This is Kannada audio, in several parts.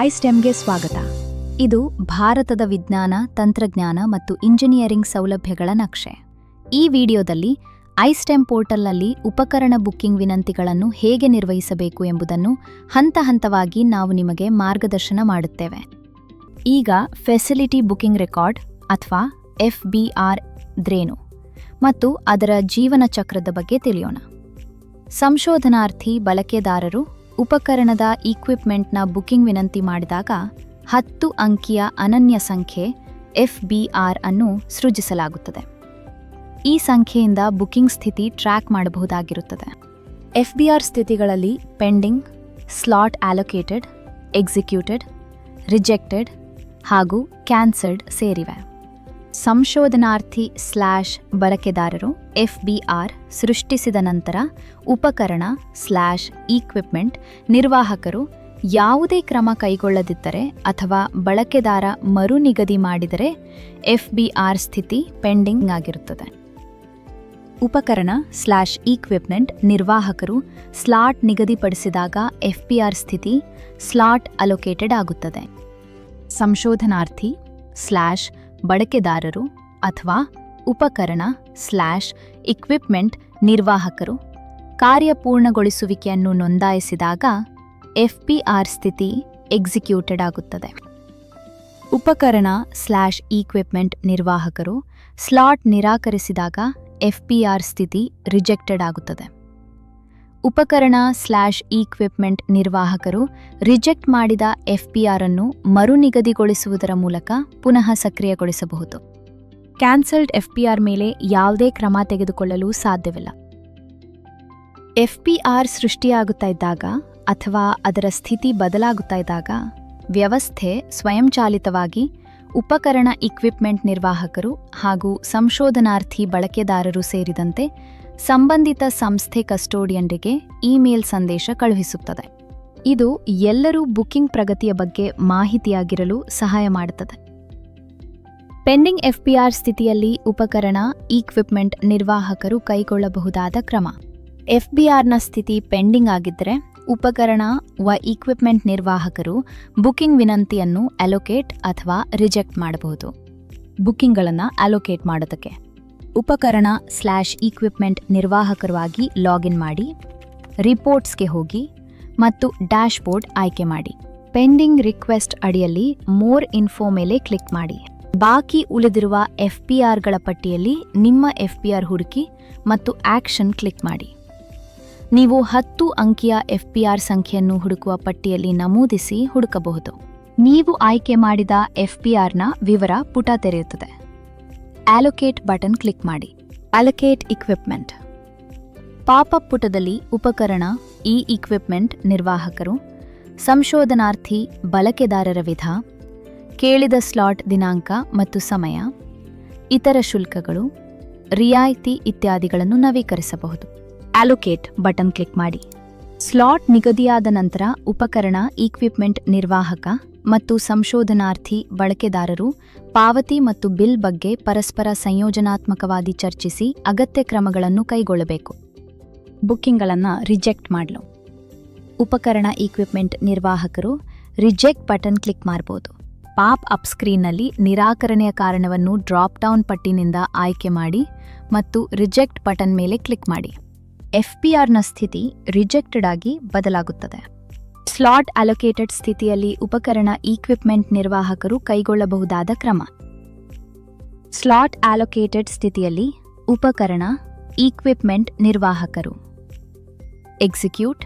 ಐಸ್ಟೆಮ್ಗೆ ಸ್ವಾಗತ. ಇದು ಭಾರತದ ವಿಜ್ಞಾನ, ತಂತ್ರಜ್ಞಾನ ಮತ್ತು ಇಂಜಿನಿಯರಿಂಗ್ ಸೌಲಭ್ಯಗಳ ನಕ್ಷೆ. ಈ ವಿಡಿಯೋದಲ್ಲಿ ಐಸ್ಟೆಮ್ ಪೋರ್ಟಲ್ನಲ್ಲಿ ಉಪಕರಣ ಬುಕ್ಕಿಂಗ್ ವಿನಂತಿಗಳನ್ನು ಹೇಗೆ ನಿರ್ವಹಿಸಬೇಕು ಎಂಬುದನ್ನು ಹಂತ ಹಂತವಾಗಿ ನಾವು ನಿಮಗೆ ಮಾರ್ಗದರ್ಶನ ಮಾಡುತ್ತೇವೆ. ಈಗ ಫೆಸಿಲಿಟಿ ಬುಕಿಂಗ್ ರೆಕಾರ್ಡ್ ಅಥವಾ FBR ದ್ರೇನು ಮತ್ತು ಅದರ ಜೀವನ ಚಕ್ರದ ಬಗ್ಗೆ ತಿಳಿಯೋಣ. ಸಂಶೋಧನಾರ್ಥಿ ಬಳಕೆದಾರರು ಉಪಕರಣದ ಇಕ್ವಿಪ್ಮೆಂಟ್ನ ಬುಕಿಂಗ್ ವಿನಂತಿ ಮಾಡಿದಾಗ 10 ಅಂಕಿಯ ಅನನ್ಯ ಸಂಖ್ಯೆ FBR ಅನ್ನು ಸೃಜಿಸಲಾಗುತ್ತದೆ. ಈ ಸಂಖ್ಯೆಯಿಂದ ಬುಕಿಂಗ್ ಸ್ಥಿತಿ ಟ್ರ್ಯಾಕ್ ಮಾಡಬಹುದಾಗಿರುತ್ತದೆ. FBR ಸ್ಥಿತಿಗಳಲ್ಲಿ pending, slot allocated, executed, rejected ಹಾಗೂ ಕ್ಯಾನ್ಸಲ್ಡ್ ಸೇರಿವೆ. ಸಂಶೋಧನಾರ್ಥಿ ಬಳಕೆದಾರರು FBR ಸೃಷ್ಟಿಸಿದ ನಂತರ ಉಪಕರಣ ಇಕ್ವಿಪ್ಮೆಂಟ್ ನಿರ್ವಾಹಕರು ಯಾವುದೇ ಕ್ರಮ ಕೈಗೊಳ್ಳದಿದ್ದರೆ ಅಥವಾ ಬಳಕೆದಾರ ಮರು ನಿಗದಿ ಮಾಡಿದರೆ FBR ಸ್ಥಿತಿ ಪೆಂಡಿಂಗ್ ಆಗಿರುತ್ತದೆ. ಉಪಕರಣ ಇಕ್ವಿಪ್ಮೆಂಟ್ ನಿರ್ವಾಹಕರು ಸ್ಲಾಟ್ ನಿಗದಿಪಡಿಸಿದಾಗ FBR ಸ್ಥಿತಿ ಸ್ಲಾಟ್ ಅಲೋಕೇಟೆಡ್ ಆಗುತ್ತದೆ. ಸಂಶೋಧನಾರ್ಥಿ ಬಳಕೆದಾರರು ಅಥವಾ ಉಪಕರಣ ಇಕ್ವಿಪ್ಮೆಂಟ್ ನಿರ್ವಾಹಕರು ಕಾರ್ಯಪೂರ್ಣಗೊಳಿಸುವಿಕೆಯನ್ನು ನೋಂದಾಯಿಸಿದಾಗ FBR ಸ್ಥಿತಿ ಎಕ್ಸಿಕ್ಯೂಟೆಡ್ ಆಗುತ್ತದೆ. ಉಪಕರಣ ಇಕ್ವಿಪ್ಮೆಂಟ್ ನಿರ್ವಾಹಕರು ಸ್ಲಾಟ್ ನಿರಾಕರಿಸಿದಾಗ FBR ಸ್ಥಿತಿ ರಿಜೆಕ್ಟೆಡ್ ಆಗುತ್ತದೆ. ಉಪಕರಣ ಇಕ್ವಿಪ್ಮೆಂಟ್ ನಿರ್ವಾಹಕರು ರಿಜೆಕ್ಟ್ ಮಾಡಿದ FBR ಅನ್ನು ಮರು ನಿಗದಿಗೊಳಿಸುವುದರ ಮೂಲಕ ಪುನಃ ಸಕ್ರಿಯಗೊಳಿಸಬಹುದು. ಕ್ಯಾನ್ಸಲ್ಡ್ FBR ಮೇಲೆ ಯಾವುದೇ ಕ್ರಮ ತೆಗೆದುಕೊಳ್ಳಲು ಸಾಧ್ಯವಿಲ್ಲ. FBR ಸೃಷ್ಟಿಯಾಗುತ್ತಾ ಇದ್ದಾಗ ಅಥವಾ ಅದರ ಸ್ಥಿತಿ ಬದಲಾಗುತ್ತಾ ಇದ್ದಾಗ ವ್ಯವಸ್ಥೆ ಸ್ವಯಂಚಾಲಿತವಾಗಿ ಉಪಕರಣ ಇಕ್ವಿಪ್ಮೆಂಟ್ ನಿರ್ವಾಹಕರು ಹಾಗೂ ಸಂಶೋಧನಾರ್ಥಿ ಬಳಕೆದಾರರು ಸೇರಿದಂತೆ ಸಂಬಂಧಿತ ಸಂಸ್ಥೆ ಕಸ್ಟೋಡಿಯನ್ರಿಗೆ ಇಮೇಲ್ ಸಂದೇಶ ಕಳುಹಿಸುತ್ತದೆ. ಇದು ಎಲ್ಲರೂ ಬುಕಿಂಗ್ ಪ್ರಗತಿಯ ಬಗ್ಗೆ ಮಾಹಿತಿಯಾಗಿರಲು ಸಹಾಯ ಮಾಡುತ್ತದೆ. ಪೆಂಡಿಂಗ್ FBR ಸ್ಥಿತಿಯಲ್ಲಿ ಉಪಕರಣ ಇಕ್ವಿಪ್ಮೆಂಟ್ ನಿರ್ವಾಹಕರು ಕೈಗೊಳ್ಳಬಹುದಾದ ಕ್ರಮ. FBRನ ಸ್ಥಿತಿ ಪೆಂಡಿಂಗ್ ಆಗಿದ್ದರೆ ಉಪಕರಣ ಇಕ್ವಿಪ್ಮೆಂಟ್ ನಿರ್ವಾಹಕರು ಬುಕಿಂಗ್ ವಿನಂತಿಯನ್ನು ಅಲೋಕೇಟ್ ಅಥವಾ ರಿಜೆಕ್ಟ್ ಮಾಡಬಹುದು. ಬುಕಿಂಗ್ಗಳನ್ನು ಅಲೋಕೇಟ್ ಮಾಡೋದಕ್ಕೆ ಉಪಕರಣ ಇಕ್ವಿಪ್ಮೆಂಟ್ ನಿರ್ವಾಹಕರಾಗಿ ಲಾಗಿನ್ ಮಾಡಿ, ರಿಪೋರ್ಟ್ಸ್ಗೆ ಹೋಗಿ ಮತ್ತು ಡ್ಯಾಶ್ಬೋರ್ಡ್ ಆಯ್ಕೆ ಮಾಡಿ. ಪೆಂಡಿಂಗ್ ರಿಕ್ವೆಸ್ಟ್ ಅಡಿಯಲ್ಲಿ ಮೋರ್ ಇನ್ಫೋ ಮೇಲೆ ಕ್ಲಿಕ್ ಮಾಡಿ. ಬಾಕಿ ಉಳಿದಿರುವ FBRಗಳ ಪಟ್ಟಿಯಲ್ಲಿ ನಿಮ್ಮ FBR ಹುಡುಕಿ ಮತ್ತು ಆಕ್ಷನ್ ಕ್ಲಿಕ್ ಮಾಡಿ. ನೀವು 10 ಅಂಕಿಯ FBR ಸಂಖ್ಯೆಯನ್ನು ಹುಡುಕುವ ಪಟ್ಟಿಯಲ್ಲಿ ನಮೂದಿಸಿ ಹುಡುಕಬಹುದು. ನೀವು ಆಯ್ಕೆ ಮಾಡಿದ FBRನ ವಿವರ ಪುಟ ತೆರೆಯುತ್ತದೆ. ಅಲೋಕೇಟ್ ಬಟನ್ ಕ್ಲಿಕ್ ಮಾಡಿ. ಅಲೋಕೇಟ್ ಇಕ್ವಿಪ್ಮೆಂಟ್ ಪಾಪಪ್ ಪುಟದಲ್ಲಿ ಉಪಕರಣ ಇಕ್ವಿಪ್ಮೆಂಟ್ ನಿರ್ವಾಹಕರು, ಸಂಶೋಧನಾರ್ಥಿ ಬಳಕೆದಾರರ ವಿಧ, ಕೇಳಿದ ಸ್ಲಾಟ್ ದಿನಾಂಕ ಮತ್ತು ಸಮಯ, ಇತರ ಶುಲ್ಕಗಳು, ರಿಯಾಯಿತಿ ಇತ್ಯಾದಿಗಳನ್ನು ನವೀಕರಿಸಬಹುದು. ಅಲೋಕೇಟ್ ಬಟನ್ ಕ್ಲಿಕ್ ಮಾಡಿ. ಸ್ಲಾಟ್ ನಿಗದಿಯಾದ ನಂತರ ಉಪಕರಣ ಇಕ್ವಿಪ್ಮೆಂಟ್ ನಿರ್ವಾಹಕ ಮತ್ತು ಸಂಶೋಧನಾರ್ಥಿ ಬಳಕೆದಾರರು ಪಾವತಿ ಮತ್ತು ಬಿಲ್ ಬಗ್ಗೆ ಪರಸ್ಪರ ಸಂಯೋಜನಾತ್ಮಕವಾಗಿ ಚರ್ಚಿಸಿ ಅಗತ್ಯ ಕ್ರಮಗಳನ್ನು ಕೈಗೊಳ್ಳಬೇಕು. ಬುಕ್ಕಿಂಗ್ಗಳನ್ನು ರಿಜೆಕ್ಟ್ ಮಾಡಲು ಉಪಕರಣ ಇಕ್ವಿಪ್ಮೆಂಟ್ ನಿರ್ವಾಹಕರು ರಿಜೆಕ್ಟ್ ಬಟನ್ ಕ್ಲಿಕ್ ಮಾಡಬಹುದು. ಪಾಪ್ ಅಪ್ ಸ್ಕ್ರೀನ್ನಲ್ಲಿ ನಿರಾಕರಣೆಯ ಕಾರಣವನ್ನು ಡ್ರಾಪ್ ಡೌನ್ ಪಟ್ಟಿನಿಂದ ಆಯ್ಕೆ ಮಾಡಿ ಮತ್ತು ರಿಜೆಕ್ಟ್ ಬಟನ್ ಮೇಲೆ ಕ್ಲಿಕ್ ಮಾಡಿ. FBRನ ಸ್ಥಿತಿ ರಿಜೆಕ್ಟೆಡ್ ಆಗಿ ಬದಲಾಗುತ್ತದೆ. ಸ್ಲಾಟ್ ಅಲೋಕೇಟೆಡ್ ಸ್ಥಿತಿಯಲ್ಲಿ ಉಪಕರಣ ಇಕ್ವಿಪ್ಮೆಂಟ್ ನಿರ್ವಾಹಕರು ಕೈಗೊಳ್ಳಬಹುದಾದ ಕ್ರಮ. ಸ್ಲಾಟ್ ಅಲೋಕೇಟೆಡ್ ಸ್ಥಿತಿಯಲ್ಲಿ ಉಪಕರಣ ಇಕ್ವಿಪ್ಮೆಂಟ್ ನಿರ್ವಾಹಕರು ಎಕ್ಸಿಕ್ಯೂಟ್,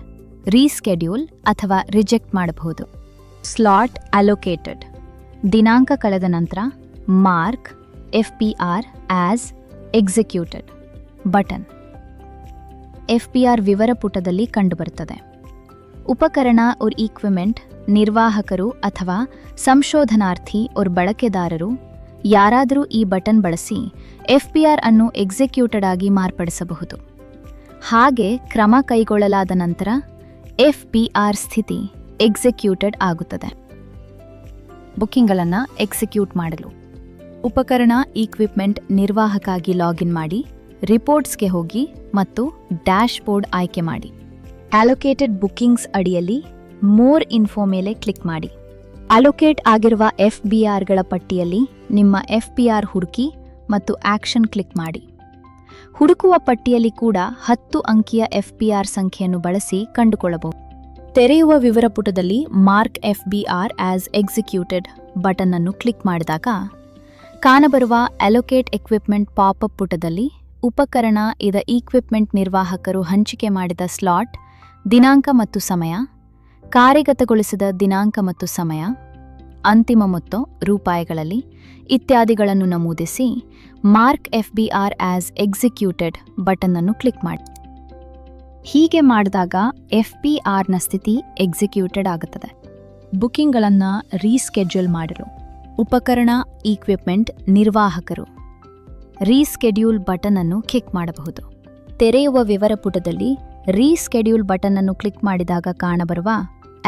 ರೀಸ್ಕೆಡ್ಯೂಲ್ ಅಥವಾ ರಿಜೆಕ್ಟ್ ಮಾಡಬಹುದು. ಸ್ಲಾಟ್ ಅಲೋಕೇಟೆಡ್ ದಿನಾಂಕ ಕಳೆದ ನಂತರ mark FBR as executed button FBR ವಿವರ ಪುಟದಲ್ಲಿ ಕಂಡುಬರುತ್ತದೆ. ಉಪಕರಣ ಇಕ್ವಿಪ್ಮೆಂಟ್ ನಿರ್ವಾಹಕರು ಅಥವಾ ಸಂಶೋಧನಾರ್ಥಿ ಬಳಕೆದಾರರು ಯಾರಾದರೂ ಈ ಬಟನ್ ಬಳಸಿ FBR ಅನ್ನು ಎಕ್ಸಿಕ್ಯೂಟೆಡ್ ಆಗಿ ಮಾರ್ಪಡಿಸಬಹುದು. ಹಾಗೆ ಕ್ರಮ ಕೈಗೊಳ್ಳಲಾದ ನಂತರ FBR ಸ್ಥಿತಿ ಎಕ್ಸಿಕ್ಯೂಟೆಡ್ ಆಗುತ್ತದೆ. ಬುಕ್ಕಿಂಗ್ಗಳನ್ನು ಎಕ್ಸಿಕ್ಯೂಟ್ ಮಾಡಲು ಉಪಕರಣ ಇಕ್ವಿಪ್ಮೆಂಟ್ ನಿರ್ವಾಹಕಾಗಿ ಲಾಗಿನ್ ಮಾಡಿ, ರಿಪೋರ್ಟ್ಸ್ಗೆ ಹೋಗಿ ಮತ್ತು ಡ್ಯಾಶ್ಬೋರ್ಡ್ ಆಯ್ಕೆ ಮಾಡಿ. ಅಲೋಕೇಟೆಡ್ ಬುಕ್ಕಿಂಗ್ಸ್ ಅಡಿಯಲ್ಲಿ ಮೋರ್ ಇನ್ಫೋ ಮೇಲೆ ಕ್ಲಿಕ್ ಮಾಡಿ. ಅಲೋಕೇಟ್ ಆಗಿರುವ FBRಗಳ ಪಟ್ಟಿಯಲ್ಲಿ ನಿಮ್ಮ FBR ಹುಡುಕಿ ಮತ್ತು ಆಕ್ಷನ್ ಕ್ಲಿಕ್ ಮಾಡಿ. ಹುಡುಕುವ ಪಟ್ಟಿಯಲ್ಲಿ ಕೂಡ 10 ಅಂಕಿಯ FBR ಸಂಖ್ಯೆಯನ್ನು ಬಳಸಿ ಕಂಡುಕೊಳ್ಳಬಹುದು. ತೆರೆಯುವ ವಿವರ ಪುಟದಲ್ಲಿ mark FBR as executed button ಅನ್ನು ಕ್ಲಿಕ್ ಮಾಡಿದಾಗ ಕಾಣಬರುವ ಅಲೋಕೇಟ್ ಎಕ್ವಿಪ್ಮೆಂಟ್ ಪಾಪ್ಅಪ್ ಪುಟದಲ್ಲಿ ಉಪಕರಣ ಇದ ಈಕ್ವಿಪ್ಮೆಂಟ್ ನಿರ್ವಾಹಕರು ಹಂಚಿಕೆ ಮಾಡಿದ ಸ್ಲಾಟ್, ದಿನಾಂಕ ಮತ್ತು ಸಮಯ, ಕಾರ್ಯಗತಗೊಳಿಸಿದ ದಿನಾಂಕ ಮತ್ತು ಸಮಯ, ಅಂತಿಮ ಮೊತ್ತ ರೂಪಾಯಿಗಳಲ್ಲಿ ಇತ್ಯಾದಿಗಳನ್ನು ನಮೂದಿಸಿ mark FBR as executed button ಅನ್ನು ಕ್ಲಿಕ್ ಮಾಡಿ. ಹೀಗೆ ಮಾಡಿದಾಗ FBRನ ಸ್ಥಿತಿ ಎಕ್ಸಿಕ್ಯೂಟೆಡ್ ಆಗುತ್ತದೆ. ಬುಕಿಂಗ್ಗಳನ್ನು ರೀಸ್ಕೆಡ್ಯೂಲ್ ಮಾಡಲು ಉಪಕರಣ ಈಕ್ವಿಪ್ಮೆಂಟ್ ನಿರ್ವಾಹಕರು ರೀಸ್ಕೆಡ್ಯೂಲ್ ಬಟನ್ ಅನ್ನು ಕ್ಲಿಕ್ ಮಾಡಬಹುದು. ತೆರೆಯುವ ವಿವರ ಪುಟದಲ್ಲಿ ರೀಸ್ಕೆಡ್ಯೂಲ್ ಬಟನ್ ಅನ್ನು ಕ್ಲಿಕ್ ಮಾಡಿದಾಗ ಕಾಣಬರುವ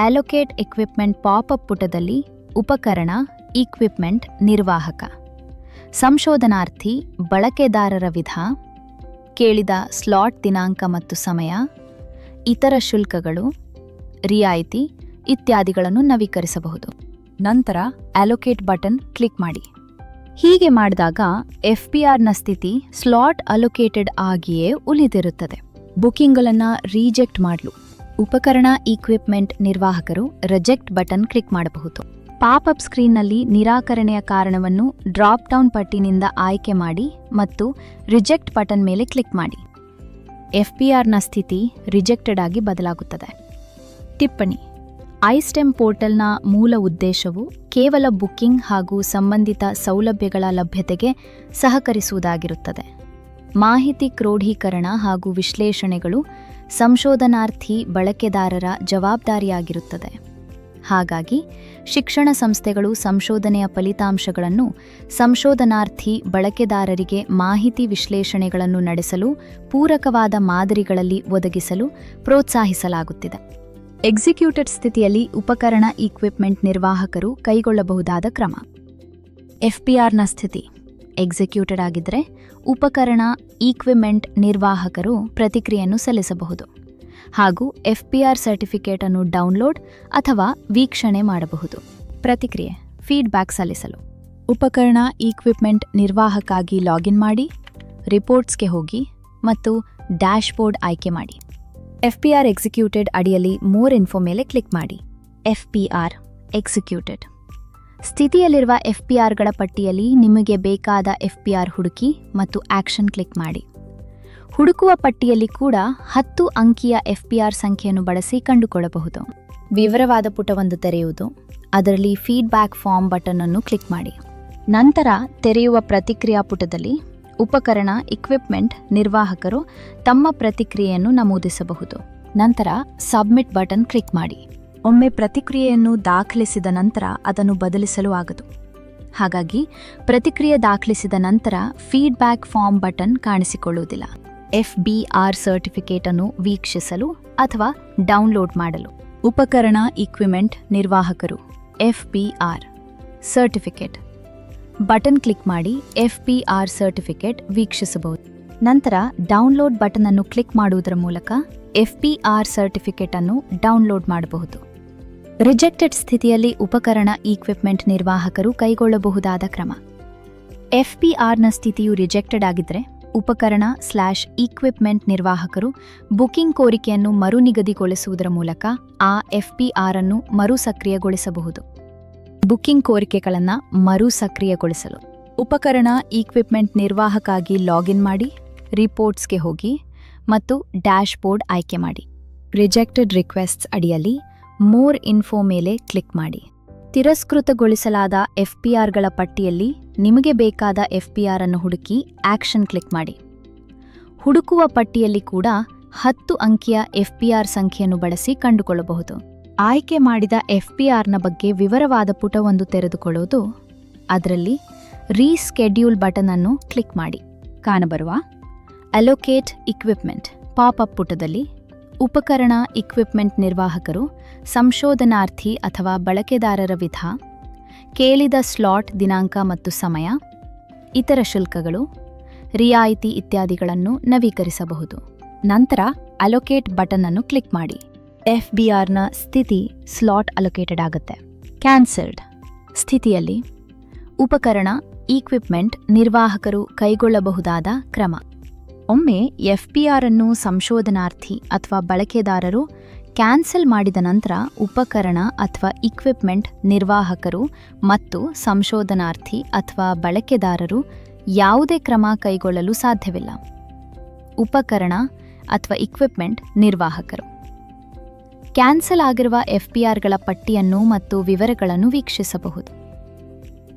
ಅಲೋಕೇಟ್ ಎಕ್ವಿಪ್ಮೆಂಟ್ ಪಾಪ್ಅಪ್ ಪುಟದಲ್ಲಿ ಉಪಕರಣ ಈಕ್ವಿಪ್ಮೆಂಟ್ ನಿರ್ವಾಹಕ, ಸಂಶೋಧನಾರ್ಥಿ ಬಳಕೆದಾರರ ವಿಧ, ಕೇಳಿದ ಸ್ಲಾಟ್ ದಿನಾಂಕ ಮತ್ತು ಸಮಯ, ಇತರ ಶುಲ್ಕಗಳು, ರಿಯಾಯಿತಿ ಇತ್ಯಾದಿಗಳನ್ನು ನವೀಕರಿಸಬಹುದು. ನಂತರ ಅಲೋಕೇಟ್ ಬಟನ್ ಕ್ಲಿಕ್ ಮಾಡಿ. ಹೀಗೆ ಮಾಡಿದಾಗ FBRನ ಸ್ಥಿತಿ ಸ್ಲಾಟ್ ಅಲೋಕೇಟೆಡ್ ಆಗಿಯೇ ಉಳಿದಿರುತ್ತದೆ. ಬುಕಿಂಗ್ಗಳನ್ನು ರಿಜೆಕ್ಟ್ ಮಾಡಲು ಉಪಕರಣ ಈಕ್ವಿಪ್ಮೆಂಟ್ ನಿರ್ವಾಹಕರು ರಿಜೆಕ್ಟ್ ಬಟನ್ ಕ್ಲಿಕ್ ಮಾಡಬಹುದು. ಪಾಪ್ಅಪ್ ಸ್ಕ್ರೀನ್ನಲ್ಲಿ ನಿರಾಕರಣೆಯ ಕಾರಣವನ್ನು ಡ್ರಾಪ್ ಡೌನ್ ಪಟ್ಟಿನಿಂದ ಆಯ್ಕೆ ಮಾಡಿ ಮತ್ತು ರಿಜೆಕ್ಟ್ ಬಟನ್ ಮೇಲೆ ಕ್ಲಿಕ್ ಮಾಡಿ. FBRನ ಸ್ಥಿತಿ ರಿಜೆಕ್ಟೆಡ್ ಆಗಿ ಬದಲಾಗುತ್ತದೆ. ಟಿಪ್ಪಣಿ: ಐಸ್ಟೆಮ್ ಪೋರ್ಟಲ್ನ ಮೂಲ ಉದ್ದೇಶವು ಕೇವಲ ಬುಕಿಂಗ್ ಹಾಗೂ ಸಂಬಂಧಿತ ಸೌಲಭ್ಯಗಳ ಲಭ್ಯತೆಗೆ ಸಹಕರಿಸುವುದಾಗಿರುತ್ತದೆ. ಮಾಹಿತಿ ಕ್ರೋಢೀಕರಣ ಹಾಗೂ ವಿಶ್ಲೇಷಣೆಗಳು ಸಂಶೋಧನಾರ್ಥಿ ಬಳಕೆದಾರರ ಜವಾಬ್ದಾರಿಯಾಗಿರುತ್ತದೆ. ಹಾಗಾಗಿ ಶಿಕ್ಷಣ ಸಂಸ್ಥೆಗಳು ಸಂಶೋಧನೆಯ ಫಲಿತಾಂಶಗಳನ್ನು ಸಂಶೋಧನಾರ್ಥಿ ಬಳಕೆದಾರರಿಗೆ ಮಾಹಿತಿ ವಿಶ್ಲೇಷಣೆಗಳನ್ನು ನಡೆಸಲು ಪೂರಕವಾದ ಮಾದರಿಗಳಲ್ಲಿ ಒದಗಿಸಲು ಪ್ರೋತ್ಸಾಹಿಸಲಾಗುತ್ತಿದೆ. ಎಕ್ಸಿಕ್ಯೂಟೆಡ್ ಸ್ಥಿತಿಯಲ್ಲಿ ಉಪಕರಣ ಈಕ್ವಿಪ್ಮೆಂಟ್ ನಿರ್ವಾಹಕರು ಕೈಗೊಳ್ಳಬಹುದಾದ ಕ್ರಮ: FBRನ ಸ್ಥಿತಿ ಎಕ್ಸಿಕ್ಯೂಟೆಡ್ ಆಗಿದ್ದರೆ ಉಪಕರಣ ಈಕ್ವಿಪ್ಮೆಂಟ್ ನಿರ್ವಾಹಕರು ಪ್ರತಿಕ್ರಿಯೆಯನ್ನು ಸಲ್ಲಿಸಬಹುದು ಹಾಗೂ FBR ಸರ್ಟಿಫಿಕೇಟ್ ಅನ್ನು ಡೌನ್ಲೋಡ್ ಅಥವಾ ವೀಕ್ಷಣೆ ಮಾಡಬಹುದು. ಪ್ರತಿಕ್ರಿಯೆ ಫೀಡ್ಬ್ಯಾಕ್ ಸಲ್ಲಿಸಲು ಉಪಕರಣ ಈಕ್ವಿಪ್ಮೆಂಟ್ ನಿರ್ವಾಹಕಾಗಿ ಲಾಗಿನ್ ಮಾಡಿ, ರಿಪೋರ್ಟ್ಸ್ಗೆ ಹೋಗಿ ಮತ್ತು ಡ್ಯಾಶ್ಬೋರ್ಡ್ ಆಯ್ಕೆ ಮಾಡಿ. FBR ಎಕ್ಸಿಕ್ಯೂಟೆಡ್ ಅಡಿಯಲ್ಲಿ ಮೋರ್ ಇನ್ಫೋ ಮೇಲೆ ಕ್ಲಿಕ್ ಮಾಡಿ. FBR ಎಕ್ಸಿಕ್ಯೂಟೆಡ್ ಸ್ಥಿತಿಯಲ್ಲಿರುವ FBRಗಳ ಪಟ್ಟಿಯಲ್ಲಿ ನಿಮಗೆ ಬೇಕಾದ FBR ಹುಡುಕಿ ಮತ್ತು ಆಕ್ಷನ್ ಕ್ಲಿಕ್ ಮಾಡಿ. ಹುಡುಕುವ ಪಟ್ಟಿಯಲ್ಲಿ ಕೂಡ 10 ಅಂಕಿಯ FBR ಸಂಖ್ಯೆಯನ್ನು ಬಳಸಿ ಕಂಡುಕೊಳ್ಳಬಹುದು. ವಿವರವಾದ ಪುಟವೊಂದು ತೆರೆಯುವುದು, ಅದರಲ್ಲಿ ಫೀಡ್ಬ್ಯಾಕ್ ಫಾರ್ಮ್ ಬಟನ್ ಅನ್ನು ಕ್ಲಿಕ್ ಮಾಡಿ. ನಂತರ ತೆರೆಯುವ ಪ್ರತಿಕ್ರಿಯಾ ಪುಟದಲ್ಲಿ ಉಪಕರಣ ಇಕ್ವಿಪ್ಮೆಂಟ್ ನಿರ್ವಾಹಕರು ತಮ್ಮ ಪ್ರತಿಕ್ರಿಯೆಯನ್ನು ನಮೂದಿಸಬಹುದು. ನಂತರ ಸಬ್ಮಿಟ್ ಬಟನ್ ಕ್ಲಿಕ್ ಮಾಡಿ. ಒಮ್ಮೆ ಪ್ರತಿಕ್ರಿಯೆಯನ್ನು ದಾಖಲಿಸಿದ ನಂತರ ಅದನ್ನು ಬದಲಿಸಲು ಆಗದು. ಹಾಗಾಗಿ ಪ್ರತಿಕ್ರಿಯೆ ದಾಖಲಿಸಿದ ನಂತರ ಫೀಡ್ಬ್ಯಾಕ್ ಫಾರ್ಮ್ ಬಟನ್ ಕಾಣಿಸಿಕೊಳ್ಳುವುದಿಲ್ಲ. FBR ಸರ್ಟಿಫಿಕೇಟ್ ಅನ್ನು ವೀಕ್ಷಿಸಲು ಅಥವಾ ಡೌನ್ಲೋಡ್ ಮಾಡಲು ಉಪಕರಣ ಈಕ್ವಿಪ್ಮೆಂಟ್ ನಿರ್ವಾಹಕರು FBR ಸರ್ಟಿಫಿಕೇಟ್ ಬಟನ್ ಕ್ಲಿಕ್ ಮಾಡಿ FBR ಸರ್ಟಿಫಿಕೇಟ್ ವೀಕ್ಷಿಸಬಹುದು. ನಂತರ ಡೌನ್ಲೋಡ್ ಬಟನ್ ಅನ್ನು ಕ್ಲಿಕ್ ಮಾಡುವುದರ ಮೂಲಕ FBR ಸರ್ಟಿಫಿಕೇಟ್ ಅನ್ನು ಡೌನ್ಲೋಡ್ ಮಾಡಬಹುದು. ರಿಜೆಕ್ಟೆಡ್ ಸ್ಥಿತಿಯಲ್ಲಿ ಉಪಕರಣ ಈಕ್ವಿಪ್ಮೆಂಟ್ ನಿರ್ವಾಹಕರು ಕೈಗೊಳ್ಳಬಹುದಾದ ಕ್ರಮ: FBRನ ಸ್ಥಿತಿಯು ರಿಜೆಕ್ಟೆಡ್ ಆಗಿದ್ದರೆ ಉಪಕರಣ/ಈಕ್ವಿಪ್ಮೆಂಟ್ ನಿರ್ವಾಹಕರು ಬುಕಿಂಗ್ ಕೋರಿಕೆಯನ್ನು ಮರುನಿಗದಿಗೊಳಿಸುವುದರ ಮೂಲಕ ಆ FBR ಅನ್ನು ಮರು ಸಕ್ರಿಯಗೊಳಿಸಬಹುದು. ಬುಕಿಂಗ್ ಕೋರಿಕೆಗಳನ್ನು ಮರು ಸಕ್ರಿಯಗೊಳಿಸಲು ಉಪಕರಣ ಈಕ್ವಿಪ್ಮೆಂಟ್ ನಿರ್ವಾಹಕಾಗಿ ಲಾಗಿನ್ ಮಾಡಿ, ರಿಪೋರ್ಟ್ಸ್ಗೆ ಹೋಗಿ ಮತ್ತು ಡ್ಯಾಶ್ಬೋರ್ಡ್ ಆಯ್ಕೆ ಮಾಡಿ. ರಿಜೆಕ್ಟೆಡ್ ರಿಕ್ವೆಸ್ಟ್ಸ್ ಅಡಿಯಲ್ಲಿ ಮೋರ್ ಇನ್ಫೋ ಮೇಲೆ ಕ್ಲಿಕ್ ಮಾಡಿ. ತಿರಸ್ಕೃತಗೊಳಿಸಲಾದ FBRಗಳ ಪಟ್ಟಿಯಲ್ಲಿ ನಿಮಗೆ ಬೇಕಾದ FBR ಅನ್ನು ಹುಡುಕಿ ಆಕ್ಷನ್ ಕ್ಲಿಕ್ ಮಾಡಿ. ಹುಡುಕುವ ಪಟ್ಟಿಯಲ್ಲಿ ಕೂಡ 10 ಅಂಕಿಯ FBR ಸಂಖ್ಯೆಯನ್ನು ಬಳಸಿ ಕಂಡುಕೊಳ್ಳಬಹುದು. ಆಯ್ಕೆ ಮಾಡಿದ FBRನ ಬಗ್ಗೆ ವಿವರವಾದ ಪುಟವೊಂದು ತೆರೆದುಕೊಳ್ಳುವುದು, ಅದರಲ್ಲಿ ರೀಸ್ಕೆಡ್ಯೂಲ್ ಬಟನ್ ಅನ್ನು ಕ್ಲಿಕ್ ಮಾಡಿ. ಕಾಣಬರುವ ಅಲೋಕೇಟ್ ಇಕ್ವಿಪ್ಮೆಂಟ್ ಪಾಪ್ಅಪ್ ಪುಟದಲ್ಲಿ ಉಪಕರಣ ಇಕ್ವಿಪ್ಮೆಂಟ್ ನಿರ್ವಾಹಕರು ಸಂಶೋಧನಾರ್ಥಿ ಅಥವಾ ಬಳಕೆದಾರರ ವಿಧ, ಕೇಳಿದ ಸ್ಲಾಟ್ ದಿನಾಂಕ ಮತ್ತು ಸಮಯ, ಇತರ ಶುಲ್ಕಗಳು, ರಿಯಾಯಿತಿ ಇತ್ಯಾದಿಗಳನ್ನು ನವೀಕರಿಸಬಹುದು. ನಂತರ ಅಲೋಕೇಟ್ ಬಟನ್ ಅನ್ನು ಕ್ಲಿಕ್ ಮಾಡಿ. FBRನ ಸ್ಥಿತಿ ಸ್ಲಾಟ್ ಅಲೋಕೇಟೆಡ್ ಆಗುತ್ತೆ. ಕ್ಯಾನ್ಸಲ್ಡ್ ಸ್ಥಿತಿಯಲ್ಲಿ ಉಪಕರಣ ಈಕ್ವಿಪ್ಮೆಂಟ್ ನಿರ್ವಾಹಕರು ಕೈಗೊಳ್ಳಬಹುದಾದ ಕ್ರಮ. ಒಮ್ಮೆ ಎಫ್ಪಿಆರ್ ಅನ್ನು ಸಂಶೋಧನಾರ್ಥಿ ಅಥವಾ ಬಳಕೆದಾರರು ಕ್ಯಾನ್ಸಲ್ ಮಾಡಿದ ನಂತರ ಉಪಕರಣ ಅಥವಾ ಇಕ್ವಿಪ್ಮೆಂಟ್ ನಿರ್ವಾಹಕರು ಮತ್ತು ಸಂಶೋಧನಾರ್ಥಿ ಅಥವಾ ಬಳಕೆದಾರರು ಯಾವುದೇ ಕ್ರಮ ಕೈಗೊಳ್ಳಲು ಸಾಧ್ಯವಿಲ್ಲ. ಉಪಕರಣ ಅಥವಾ ಇಕ್ವಿಪ್ಮೆಂಟ್ ನಿರ್ವಾಹಕರು ಕ್ಯಾನ್ಸಲ್ ಆಗಿರುವ ಎಫ್ಪಿಆರ್ಗಳ ಪಟ್ಟಿಯನ್ನು ಮತ್ತು ವಿವರಗಳನ್ನು ವೀಕ್ಷಿಸಬಹುದು.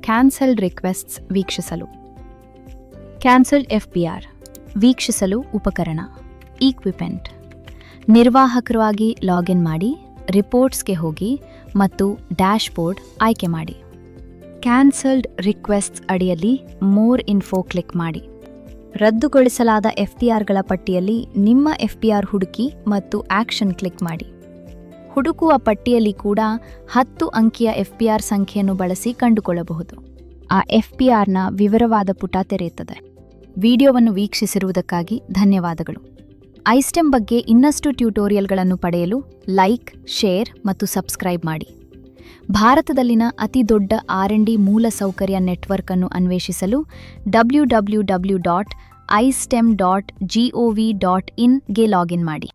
ಕ್ಯಾನ್ಸಲ್ಡ್ ರಿಕ್ವೆಸ್ಟ್ಸ್ ವೀಕ್ಷಿಸಲು ಕ್ಯಾನ್ಸಲ್ಡ್ ಎಫ್ಪಿಆರ್ ವೀಕ್ಷಿಸಲು ಉಪಕರಣ ಈಕ್ವಿಪ್ಮೆಂಟ್ ನಿರ್ವಾಹಕರಾಗಿ ಲಾಗಿನ್ ಮಾಡಿ, ರಿಪೋರ್ಟ್ಸ್ಗೆ ಹೋಗಿ ಮತ್ತು ಡ್ಯಾಶ್ಬೋರ್ಡ್ ಆಯ್ಕೆ ಮಾಡಿ. ಕ್ಯಾನ್ಸಲ್ಡ್ ರಿಕ್ವೆಸ್ಟ್ಸ್ ಅಡಿಯಲ್ಲಿ ಮೋರ್ ಇನ್ಫೋ ಕ್ಲಿಕ್ ಮಾಡಿ. ರದ್ದುಗೊಳಿಸಲಾದ ಎಫ್ಪಿಆರ್ಗಳ ಪಟ್ಟಿಯಲ್ಲಿ ನಿಮ್ಮ ಎಫ್ಪಿಆರ್ ಹುಡುಕಿ ಮತ್ತು ಆಕ್ಷನ್ ಕ್ಲಿಕ್ ಮಾಡಿ. ಹುಡುಕುವ ಪಟ್ಟಿಯಲ್ಲಿ ಕೂಡ 10 ಅಂಕಿಯ ಎಫ್ಪಿಆರ್ ಸಂಖ್ಯೆಯನ್ನು ಬಳಸಿ ಕಂಡುಕೊಳ್ಳಬಹುದು. ಆ ಎಫ್ಪಿಆರ್ನ ವಿವರವಾದ ಪುಟ ತೆರೆಯುತ್ತದೆ. ವಿಡಿಯೋವನ್ನು ವೀಕ್ಷಿಸಿರುವುದಕ್ಕಾಗಿ ಧನ್ಯವಾದಗಳು. ಐಸ್ಟೆಮ್ ಬಗ್ಗೆ ಇನ್ನಷ್ಟು ಟ್ಯುಟೋರಿಯಲ್ಗಳನ್ನು ಪಡೆಯಲು ಲೈಕ್, ಶೇರ್ ಮತ್ತು ಸಬ್ಸ್ಕ್ರೈಬ್ ಮಾಡಿ. ಭಾರತದಲ್ಲಿನ ಅತಿ ದೊಡ್ಡ R&D ಮೂಲಸೌಕರ್ಯ ನೆಟ್ವರ್ಕ್ ಅನ್ನು ಅನ್ವೇಷಿಸಲು www.istem.gov.in ಗೆ ಲಾಗಿನ್ ಮಾಡಿ.